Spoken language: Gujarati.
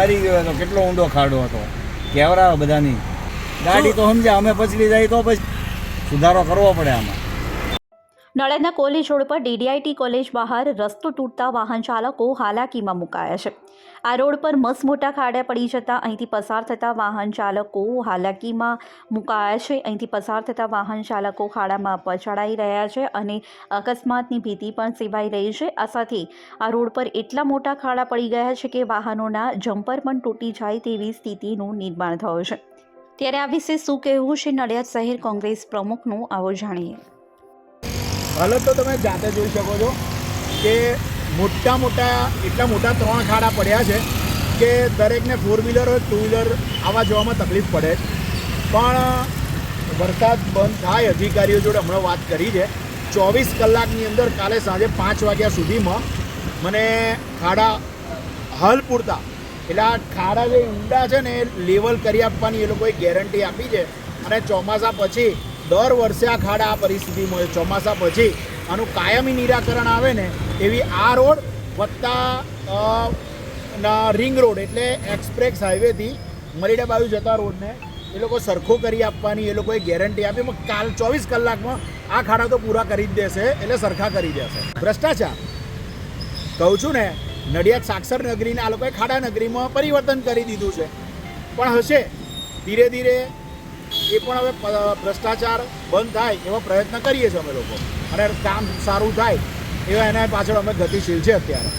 મારી ગયો હતો, કેટલો ઊંડો ખાડો હતો, કેવરા બધાની ગાડી તો સમજ્યા, અમે પછડી જાય તો પછી સુધારો કરવો પડે આમાં. નડિયાદના કોલેજ રોડ પર DDIT કોલેજ બહાર રસ્તો તૂટતા વાહન ચાલકો હાલાકીમાં મુકાયા છે. આ રોડ પર મસ્ત મોટા ખાડા પડી જતા અહીંથી પસાર થતા વાહન ચાલકો હાલાકીમાં મુકાયા છે. અહીંથી પસાર થતા વાહન ચાલકો ખાડામાં પછડાઈ રહ્યા છે અને અકસ્માતની ભીતિ પણ સેવાઈ રહી છે. આ સાથે આ રોડ પર એટલા મોટા ખાડા પડી ગયા છે કે વાહનોના જમ્પર પણ તૂટી જાય તેવી સ્થિતિનું નિર્માણ થયું છે. ત્યારે આ વિશે શું કહેવું છે નડિયાદ શહેર કોંગ્રેસ પ્રમુખનું, આવો જાણીએ. હાલત તો તમે જાતે જોઈ શકો છો કે એટલા મોટા 3 ખાડા પડ્યા છે કે દરેકને 4 વ્હીલર હોય 2 વ્હીલર આવવા જવામાં તકલીફ પડે. પણ વરસાદ બંધ થાય, અધિકારીઓ જોડે હમણાં વાત કરી છે, 24 કલાકની અંદર કાલે સાંજે 5 વાગ્યા સુધીમાં મને ખાડા હલ પૂરતા, એટલે આ ખાડા જે ઊંડા છે ને એ લેવલ કરી આપવાની એ લોકોએ ગેરંટી આપી છે. અને ચોમાસા પછી દર વર્ષે આ ખાડા આ પરિસ્થિતિમાં, ચોમાસા પછી આનું કાયમી નિરાકરણ આવે ને એવી આ રોડ વત્તા રિંગ રોડ એટલે એક્સપ્રેસ હાઈવેથી મરીડા બાજુ જતા રોડને એ લોકો સરખો કરી આપવાની એ લોકોએ ગેરંટી આપી. કાલ 24 કલાકમાં આ ખાડા તો પૂરા કરી જ દેશે, એટલે સરખા કરી દેશે. ભ્રષ્ટાચાર કહું છું ને, નડિયાદ સાક્ષર નગરીને આ લોકોએ ખાડા નગરીમાં પરિવર્તન કરી દીધું છે. પણ હશે ધીરે ધીરે એ પણ હવે ભ્રષ્ટાચાર બંધ થાય એવા પ્રયત્ન કરીએ છીએ અમે લોકો, અને કામ સારું થાય એવા એના પાછળ અમે ગતિશીલ છે અત્યારે.